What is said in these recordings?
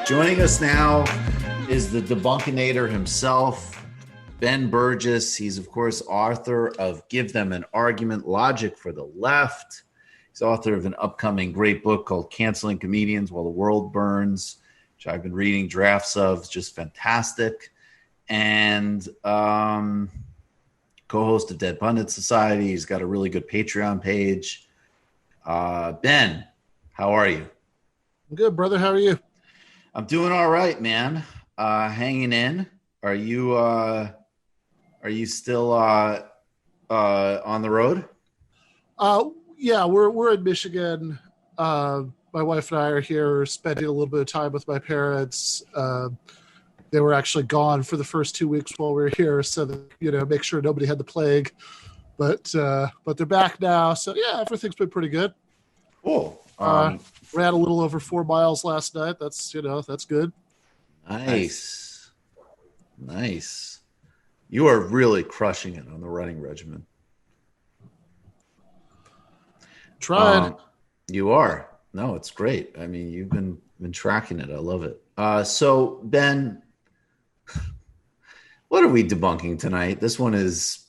Joining us now is the Debunkinator himself, Ben Burgis. He's, of course, author of Give Them an Argument, Logic for the Left. He's author of an upcoming great book called Canceling Comedians While the World Burns, which I've been reading drafts of, just fantastic. And co-host of Dead Pundit Society. He's got a really good Patreon page. Ben, how are you? I'm good, brother. How are you? I'm doing all right, man. Hanging in. Are you still on the road? Yeah, we're in Michigan. My wife and I are here spending a little bit of time with my parents. They were actually gone for the first 2 weeks while we were here, so that, make sure nobody had the plague. But they're back now, so yeah, everything's been pretty good. Cool. Ran a little over 4 miles last night. That's good. Nice. You are really crushing it on the running regimen. Tried. You are. No, it's great. I mean, you've been tracking it. I love it. So Ben, what are we debunking tonight? This one is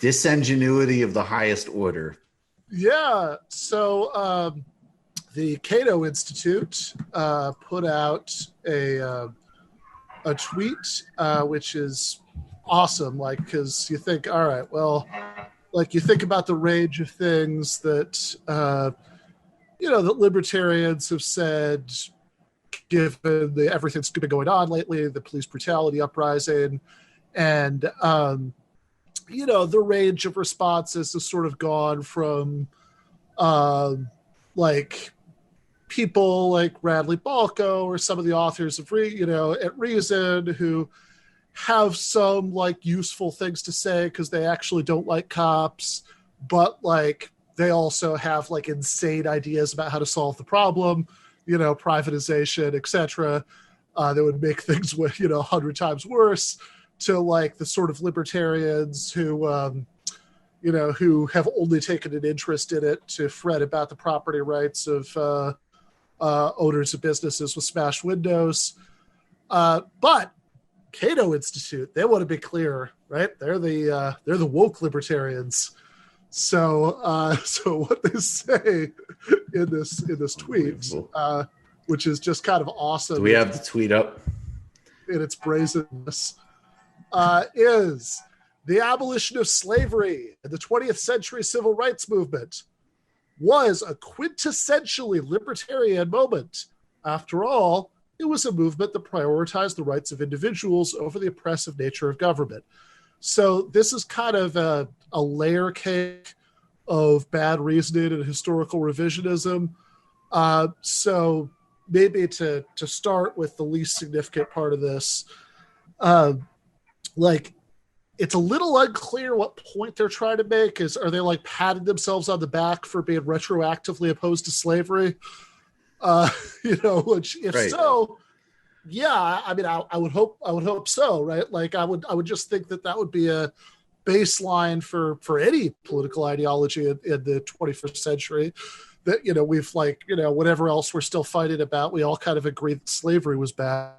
disingenuity of the highest order. Yeah. So the Cato Institute put out a tweet, which is awesome. Like, because you think, all right, well, like you think about the range of things that that libertarians have said, given everything's been going on lately, the police brutality uprising, and the range of responses has sort of gone from like people like Radley Balko or some of the authors of at Reason, who have some like useful things to say because they actually don't like cops, but like they also have like insane ideas about how to solve the problem, privatization, etc. That would make things 100 times worse, to like the sort of libertarians who who have only taken an interest in it to fret about the property rights of owners of businesses with smashed windows. But Cato Institute, they want to be clear, right? They're the woke libertarians. So what they say in this tweet, which is just kind of awesome. Do we have the tweet up? In its brazenness, is the abolition of slavery and the 20th century civil rights movement was a quintessentially libertarian moment. After all, it was a movement that prioritized the rights of individuals over the oppressive nature of government. So this is kind of a layer cake of bad reasoning and historical revisionism. So maybe to start with the least significant part of this, it's a little unclear what point they're trying to make. Are they like patting themselves on the back for being retroactively opposed to slavery? Which if right. So, yeah, I mean, I would hope so, right? Like I would just think that would be a baseline for any political ideology in the 21st century. That, we've whatever else we're still fighting about, we all kind of agree that slavery was bad.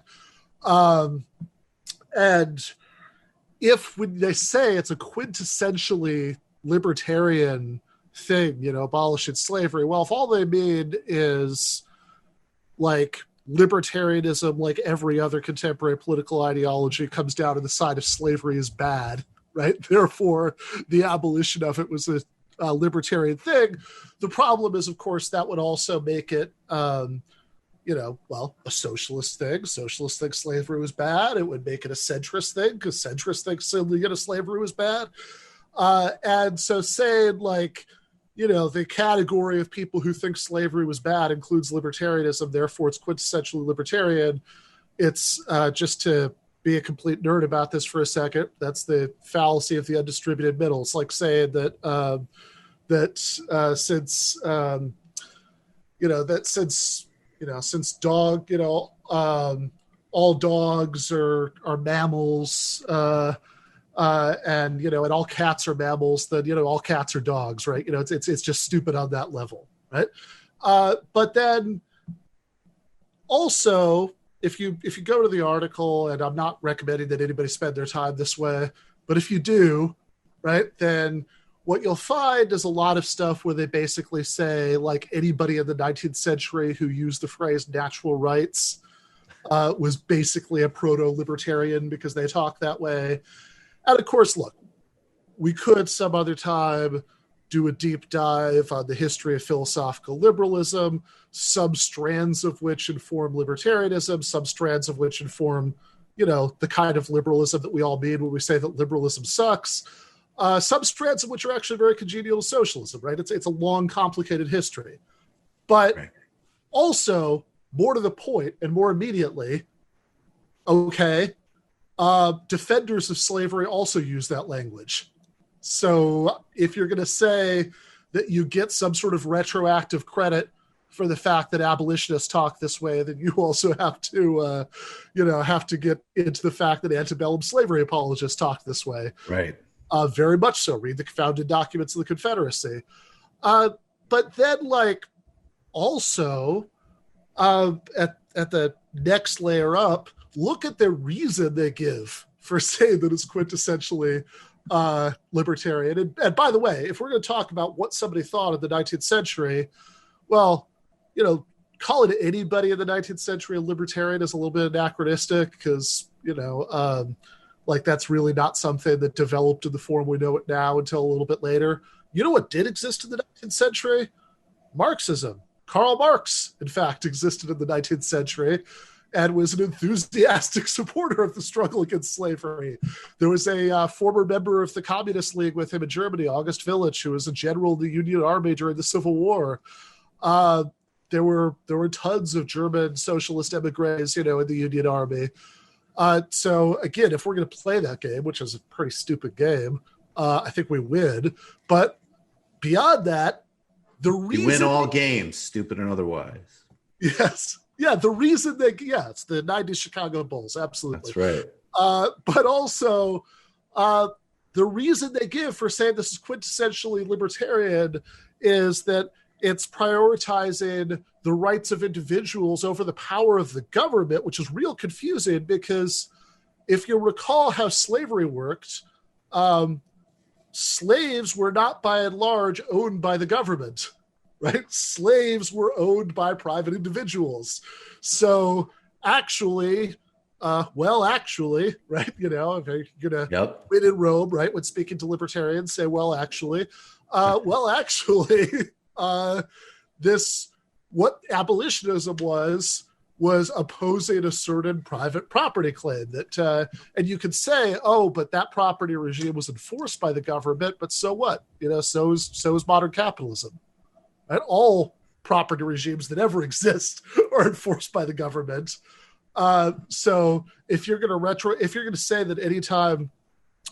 And if when they say it's a quintessentially libertarian thing, abolishing slavery, well, if all they mean is like libertarianism, like every other contemporary political ideology, comes down to the side of slavery is bad, right? Therefore, the abolition of it was a libertarian thing. The problem is, of course, that would also make it, a socialist thing. Socialists think slavery was bad. It would make it a centrist thing because centrists think slavery was bad. And so saying the category of people who think slavery was bad includes libertarianism, therefore it's quintessentially libertarian. It's just to be a complete nerd about this for a second. That's the fallacy of the undistributed middle. It's like saying that since all dogs are mammals, and all cats are mammals, then all cats are dogs, right? It's just stupid on that level, right? But then Also, if you go to the article, and I'm not recommending that anybody spend their time this way, but if you do, right, then what you'll find is a lot of stuff where they basically say, like, anybody in the 19th century who used the phrase natural rights was basically a proto-libertarian because they talk that way. And of course, look, we could some other time do a deep dive on the history of philosophical liberalism, some strands of which inform libertarianism, some strands of which inform, the kind of liberalism that we all mean when we say that liberalism sucks. Some strands of which are actually very congenial to socialism, right? It's a long, complicated history. But also, more to the point and more immediately, defenders of slavery also use that language. So if you're going to say that you get some sort of retroactive credit for the fact that abolitionists talk this way, then you also have to, get into the fact that antebellum slavery apologists talk this way. Right. Very much so. Read the founding documents of the Confederacy. But then, also, at the next layer up, look at the reason they give for saying that it's quintessentially libertarian. And by the way, if we're going to talk about what somebody thought of the 19th century, well, calling anybody in the 19th century a libertarian is a little bit anachronistic because, that's really not something that developed in the form we know it now until a little bit later. You know what did exist in the 19th century? Marxism. Karl Marx, in fact, existed in the 19th century and was an enthusiastic supporter of the struggle against slavery. There was a former member of the Communist League with him in Germany, August Willich, who was a general in the Union Army during the Civil War. There were tons of German socialist emigres, in the Union Army. So again, if we're going to play that game, which is a pretty stupid game, I think we win. But beyond that, the reason... You win all games, stupid and otherwise. Yes. Yeah, the reason it's the 90s Chicago Bulls, absolutely. That's right. But also, the reason they give for saying this is quintessentially libertarian is that it's prioritizing the rights of individuals over the power of the government, which is real confusing because if you recall how slavery worked, slaves were not by and large owned by the government, right? Slaves were owned by private individuals. So actually, right? If you're going to win in Rome, right? When speaking to libertarians, say, what abolitionism was opposing a certain private property claim that, and you could say, but that property regime was enforced by the government, but so what? So is modern capitalism. Right? All property regimes that ever exist are enforced by the government. So if you're going to say that anytime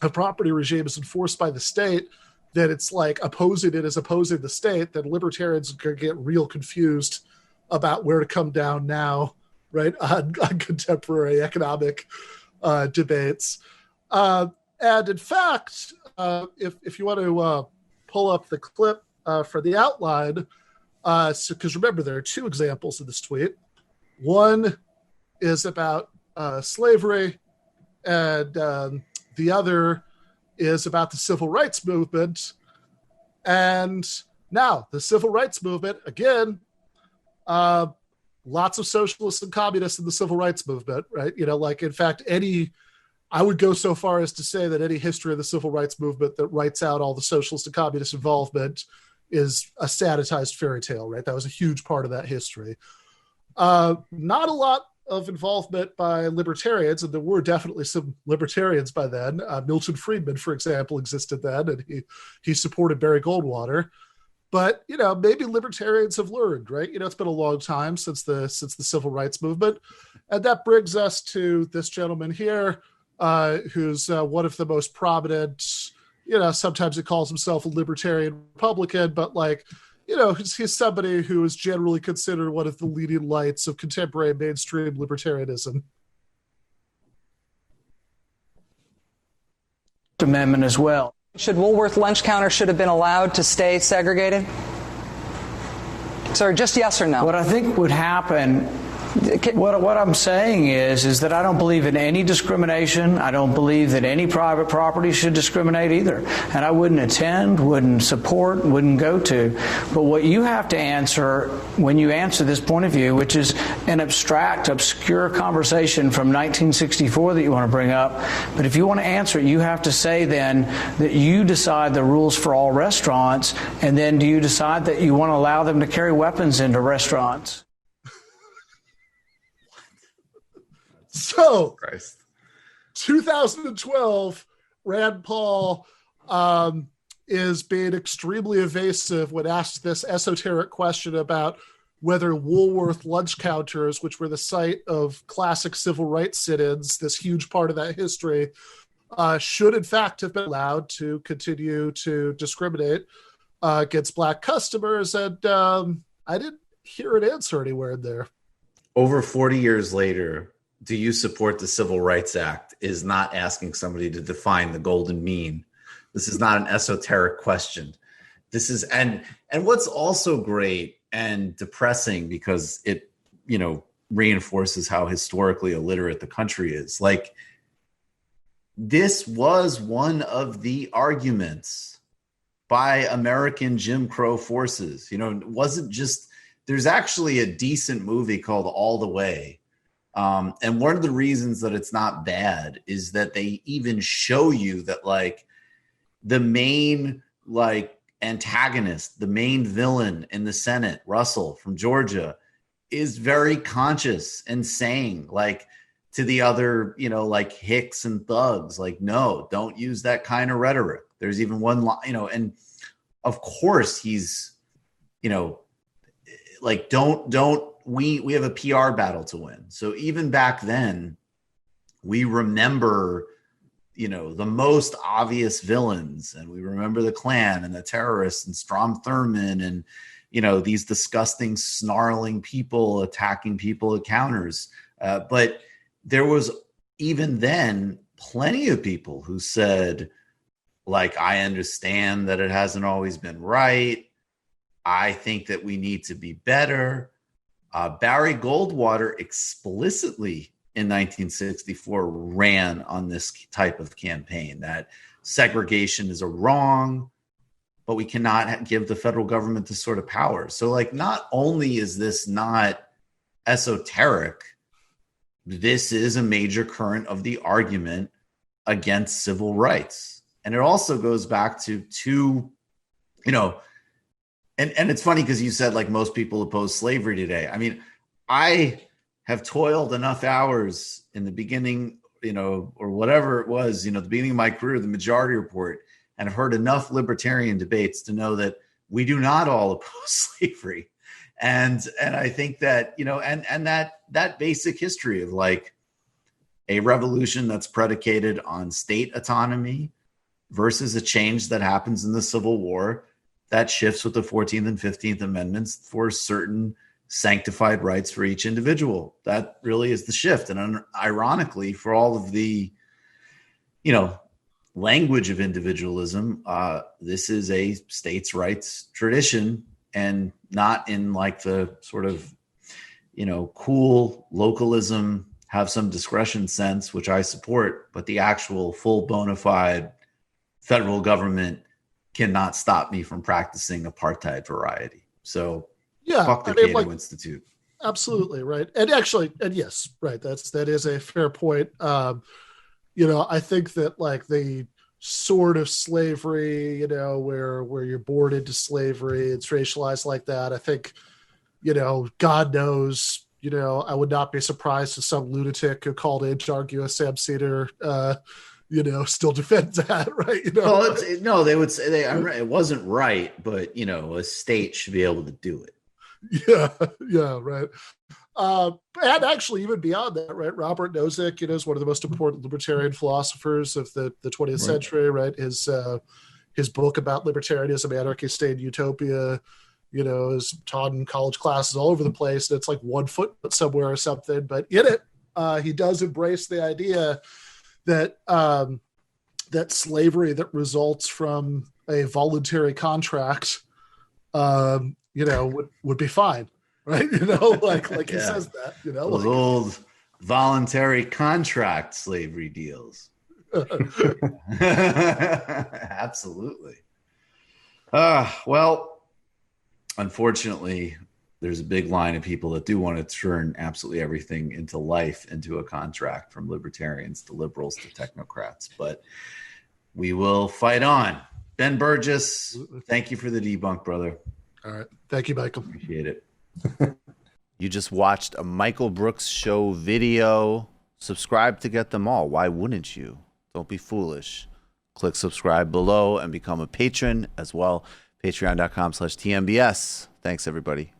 a property regime is enforced by the state, that it's like opposing it is opposing the state, then libertarians are going to get real confused about where to come down now, right, on contemporary economic debates. And in fact, if you want to pull up the clip for the outline, because remember, there are two examples of this tweet. One is about slavery, and the other is about the civil rights movement. And now the civil rights movement, again, lots of socialists and communists in the civil rights movement, right? In fact, I would go so far as to say that any history of the civil rights movement that writes out all the socialist and communist involvement is a sanitized fairy tale, right? That was a huge part of that history. Not a lot of involvement by libertarians, and there were definitely some libertarians by then. Milton Friedman, for example, existed then, and he supported Barry Goldwater. But maybe libertarians have learned, right? It's been a long time since the civil rights movement, and that brings us to this gentleman here, who's one of the most prominent. Sometimes he calls himself a libertarian Republican, but he's somebody who is generally considered one of the leading lights of contemporary mainstream libertarianism. Amendment as well. Should Woolworth lunch counters should have been allowed to stay segregated? Sir, just yes or no? What I think would happen What I'm saying is that I don't believe in any discrimination. I don't believe that any private property should discriminate either. And I wouldn't attend, wouldn't support, wouldn't go to. But what you have to answer when you answer this point of view, which is an abstract, obscure conversation from 1964 that you want to bring up, but if you want to answer it, you have to say then that you decide the rules for all restaurants, and then do you decide that you want to allow them to carry weapons into restaurants? So, Christ. 2012, Rand Paul is being extremely evasive when asked this esoteric question about whether Woolworth lunch counters, which were the site of classic civil rights sit-ins, this huge part of that history, should in fact have been allowed to continue to discriminate against Black customers. And I didn't hear an answer anywhere in there. Over 40 years later, do you support the Civil Rights Act is not asking somebody to define the golden mean. This is not an esoteric question. This is, and what's also great and depressing, because it, reinforces how historically illiterate the country is. Like, this was one of the arguments by American Jim Crow forces. It wasn't just, there's actually a decent movie called All the Way. And one of the reasons that it's not bad is that they even show you that, like, the main, antagonist, the main villain in the Senate, Russell from Georgia, is very conscious and saying, to the other, Hicks and thugs, no, don't use that kind of rhetoric. There's even one line, and of course he's, don't, we have a PR battle to win. So even back then, we remember, the most obvious villains, and we remember the Klan and the terrorists and Strom Thurmond and, these disgusting, snarling people attacking people at counters. But there was even then plenty of people who said, I understand that it hasn't always been right. I think that we need to be better. Barry Goldwater explicitly in 1964 ran on this type of campaign, that segregation is a wrong, but we cannot give the federal government this sort of power. So, not only is this not esoteric, this is a major current of the argument against civil rights. And it also goes back to two, and it's funny because you said, most people oppose slavery today. I mean, I have toiled enough hours in the beginning, or whatever it was, the beginning of my career, the Majority Report, and I've heard enough libertarian debates to know that we do not all oppose slavery. And I think that, and that basic history of a revolution that's predicated on state autonomy versus a change that happens in the Civil War that shifts with the 14th and 15th Amendments for certain sanctified rights for each individual. That really is the shift. And ironically, for all of the, language of individualism, this is a states' rights tradition, and not in the sort of, cool localism, have some discretion sense, which I support, but the actual full bona fide federal government cannot stop me from practicing apartheid variety. So yeah, fuck the Cato Institute. Absolutely. Right. And actually, and yes, right. That is a fair point. I think that the sort of slavery, where you're born into slavery, it's racialized like that. I think, God knows, I would not be surprised if some lunatic who called H.R. Sam Cedar, still defends that, right? Well, no, they would say it wasn't right, but a state should be able to do it. Yeah, right. And actually, even beyond that, right? Robert Nozick, is one of the most important libertarian philosophers of the 20th century, right? His book about libertarianism, Anarchy, State, and Utopia, is taught in college classes all over the place. And it's one footnote somewhere or something, but in it, he does embrace the idea that that slavery that results from a voluntary contract, would be fine. right? You know, like he Yeah. says that, you know, Those old voluntary contract slavery deals. Absolutely. Well, unfortunately, there's a big line of people that do want to turn absolutely everything into life into a contract, from libertarians to liberals to technocrats. But we will fight on. Ben Burgis, thank you for the debunk, brother. All right. Thank you, Michael. Appreciate it. You just watched a Michael Brooks show video. Subscribe to get them all. Why wouldn't you? Don't be foolish. Click subscribe below and become a patron as well. Patreon.com/TMBS. Thanks, everybody.